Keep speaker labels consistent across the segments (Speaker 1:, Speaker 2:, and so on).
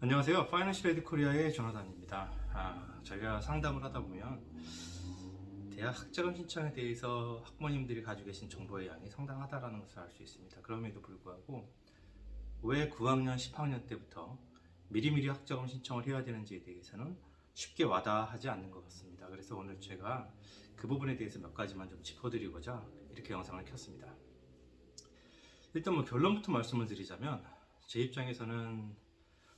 Speaker 1: 안녕하세요. 파이낸셜 에드 코리아의 조나단입니다. 저희가 상담을 하다 보면 대학 학자금 신청에 대해서 학부모님들이 가지고 계신 정보의 양이 상당하다는 것을 알 수 있습니다. 그럼에도 불구하고 왜 9학년, 10학년 때부터 미리미리 학자금 신청을 해야 되는지에 대해서는 쉽게 와닿지 않는 것 같습니다. 그래서 오늘 제가 그 부분에 대해서 몇 가지만 좀 짚어드리고자 이렇게 영상을 켰습니다. 일단 결론부터 말씀을 드리자면 제 입장에서는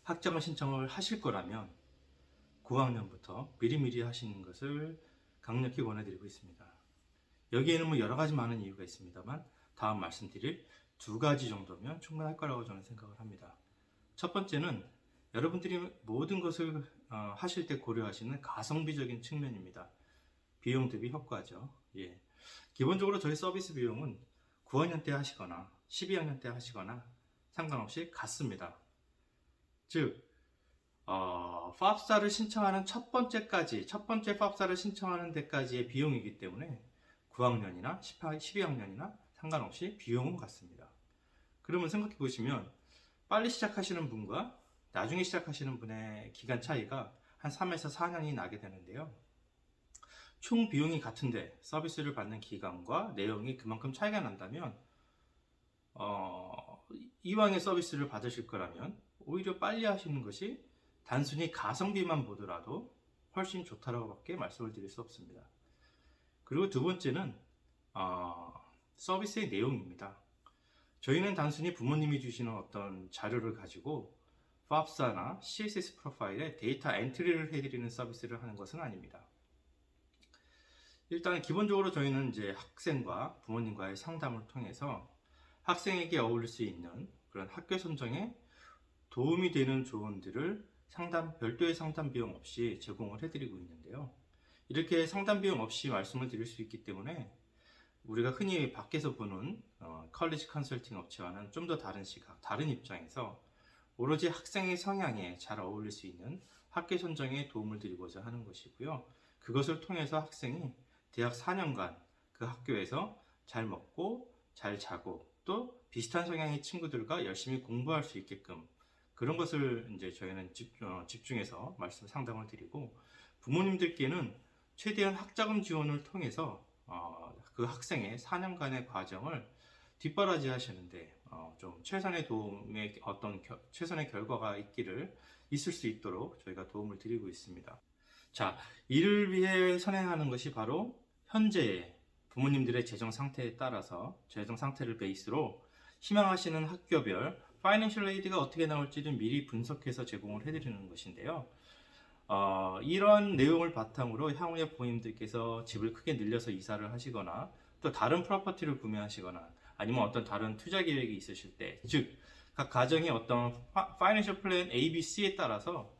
Speaker 1: 학자금 신청을 하실 거라면 9학년부터 미리미리 하시는 것을 강력히 권해드리고 있습니다. 여기에는 여러 가지 많은 이유가 있습니다만 다음 말씀드릴 두 가지 정도면 충분할 거라고 저는 생각을 합니다. 첫 번째는 여러분들이 모든 것을 하실 때 고려하시는 가성비적인 측면입니다. 비용 대비 효과죠. 기본적으로 저희 서비스 비용은 9학년 때 하시거나 12학년 때 하시거나 상관없이 같습니다. 즉, FAFSA를 신청하는 첫 번째 FAFSA를 신청하는 데까지의 비용이기 때문에 9학년이나 12학년이나 상관없이 비용은 같습니다. 그러면 생각해 보시면 빨리 시작하시는 분과 나중에 시작하시는 분의 기간 차이가 한 3에서 4년이 나게 되는데요. 총 비용이 같은데 서비스를 받는 기간과 내용이 그만큼 차이가 난다면 이왕의 서비스를 받으실 거라면 오히려 빨리 하시는 것이 단순히 가성비만 보더라도 훨씬 좋다라고 밖에 말씀을 드릴 수 없습니다. 그리고 두 번째는 서비스의 내용입니다. 저희는 단순히 부모님이 주시는 어떤 자료를 가지고 FAFSA나 CSS 프로파일에 데이터 엔트리를 해드리는 서비스를 하는 것은 아닙니다. 일단 기본적으로 저희는 이제 학생과 부모님과의 상담을 통해서 학생에게 어울릴 수 있는 그런 학교 선정에 도움이 되는 조언들을 별도의 상담 비용 없이 제공을 해드리고 있는데요. 이렇게 상담 비용 없이 말씀을 드릴 수 있기 때문에 우리가 흔히 밖에서 보는 컬리지 컨설팅 업체와는 좀 더 다른 시각, 다른 입장에서 오로지 학생의 성향에 잘 어울릴 수 있는 학교 선정에 도움을 드리고자 하는 것이고요. 그것을 통해서 학생이 대학 4년간 그 학교에서 잘 먹고 잘 자고 또 비슷한 성향의 친구들과 열심히 공부할 수 있게끔 그런 것을 이제 저희는 집중해서 상담을 드리고 부모님들께는 최대한 학자금 지원을 통해서 그 학생의 4년간의 과정을 뒷바라지 하시는데 좀 최선의 도움의 최선의 결과가 있을 수 있도록 저희가 도움을 드리고 있습니다. 자, 이를 위해 선행하는 것이 바로 현재의 부모님들의 재정 상태에 따라서 재정 상태를 베이스로 희망하시는 학교별 파이낸셜 에이드가 어떻게 나올지를 미리 분석해서 제공을 해드리는 것인데요. 이런 내용을 바탕으로 향후에 부모님들께서 집을 크게 늘려서 이사를 하시거나 또 다른 프로퍼티를 구매하시거나 아니면 어떤 다른 투자 계획이 있으실 때, 즉 각 가정의 어떤 파이낸셜 플랜 A, B, C에 따라서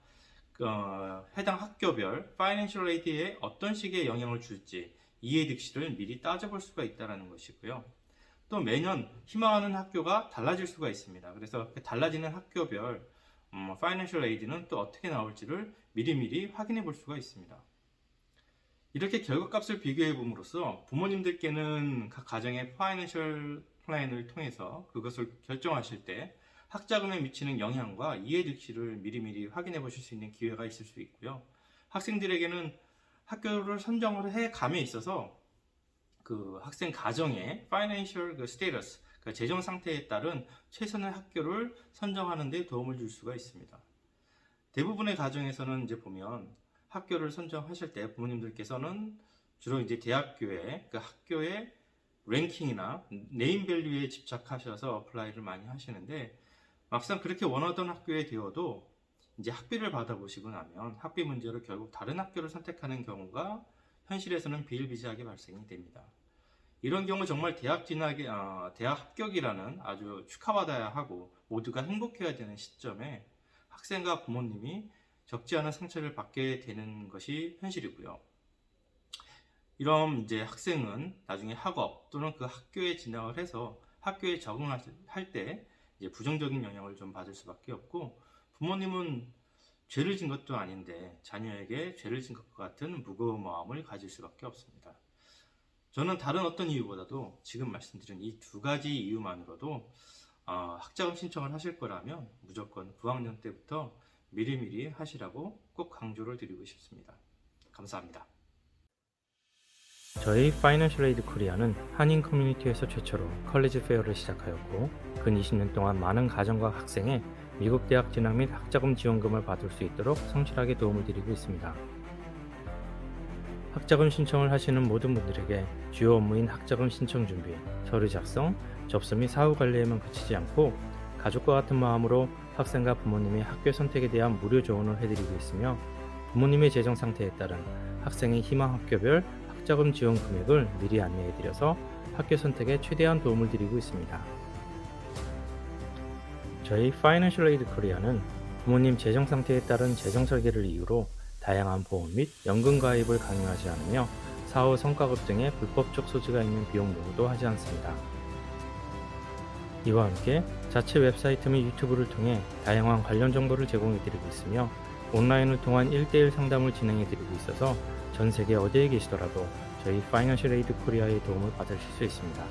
Speaker 1: 해당 학교별 파이낸셜 에이드에 어떤 식의 영향을 줄지 이해득실을 미리 따져볼 수가 있다는 것이고요. 또 매년 희망하는 학교가 달라질 수가 있습니다. 그래서 달라지는 학교별 파이낸셜 에이드는 또 어떻게 나올지를 미리미리 확인해 볼 수가 있습니다. 이렇게 결과값을 비교해 봄으로써 부모님들께는 각 가정의 파이낸셜 플랜을 통해서 그것을 결정하실 때 학자금에 미치는 영향과 이해득실을 미리미리 확인해 보실 수 있는 기회가 있을 수 있고요. 학생들에게는 학교를 선정을 해 감에 있어서 그 학생 가정의 파이낸셜 스테이터스, 재정 상태에 따른 최선의 학교를 선정하는 데 도움을 줄 수가 있습니다. 대부분의 가정에서는 이제 보면 학교를 선정하실 때 부모님들께서는 주로 이제 대학교의 그 학교의 랭킹이나 네임 밸류에 집착하셔서 어플라이를 많이 하시는데 막상 그렇게 원하던 학교에 되어도 이제 학비를 받아보시고 나면 학비 문제로 결국 다른 학교를 선택하는 경우가 현실에서는 비일비재하게 발생이 됩니다. 이런 경우 정말 대학 합격이라는 아주 축하받아야 하고 모두가 행복해야 되는 시점에 학생과 부모님이 적지 않은 상처를 받게 되는 것이 현실이고요. 이런 이제 학생은 나중에 학업 또는 그 학교에 진학을 해서 학교에 적응할 때 이제 부정적인 영향을 좀 받을 수밖에 없고 부모님은 죄를 진 것도 아닌데 자녀에게 죄를 진 것과 같은 무거운 마음을 가질 수밖에 없습니다. 저는 다른 어떤 이유보다도 지금 말씀드린 이 두 가지 이유만으로도 학자금 신청을 하실 거라면 무조건 9학년 때부터 미리미리 하시라고 꼭 강조를 드리고 싶습니다. 감사합니다.
Speaker 2: 저희 파이낸셜 에이드 코리아는 한인 커뮤니티에서 최초로 컬리지 페어를 시작하였고 근 20년 동안 많은 가정과 학생의 미국 대학 진학 및 학자금 지원금을 받을 수 있도록 성실하게 도움을 드리고 있습니다. 학자금 신청을 하시는 모든 분들에게 주요 업무인 학자금 신청 준비, 서류 작성, 접수 및 사후 관리에만 그치지 않고 가족과 같은 마음으로 학생과 부모님의 학교 선택에 대한 무료 조언을 해드리고 있으며 부모님의 재정 상태에 따른 학생의 희망 학교별 학자금 지원 금액을 미리 안내해드려서 학교 선택에 최대한 도움을 드리고 있습니다. 저희 파이낸셜 에이드 코리아는 부모님 재정 상태에 따른 재정 설계를 이유로 다양한 보험 및 연금 가입을 강요하지 않으며 사후 성과급 등의 불법적 소지가 있는 비용 요구도 하지 않습니다. 이와 함께 자체 웹사이트 및 유튜브를 통해 다양한 관련 정보를 제공해드리고 있으며 온라인을 통한 1대1 상담을 진행해드리고 있어서 전 세계 어디에 계시더라도 저희 파이낸셜 에이드 코리아의 도움을 받으실 수 있습니다.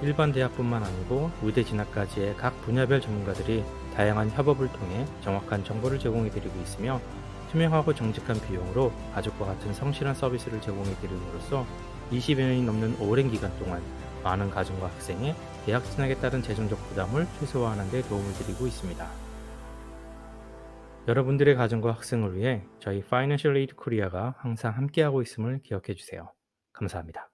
Speaker 2: 일반 대학뿐만 아니고 의대 진학까지의 각 분야별 전문가들이 다양한 협업을 통해 정확한 정보를 제공해드리고 있으며 투명하고 정직한 비용으로 가족과 같은 성실한 서비스를 제공해드림으로써 20여 년이 넘는 오랜 기간 동안 많은 가정과 학생의 대학 진학에 따른 재정적 부담을 최소화하는 데 도움을 드리고 있습니다. 여러분들의 가정과 학생을 위해 저희 파이낸셜 에이드 코리아가 항상 함께하고 있음을 기억해 주세요. 감사합니다.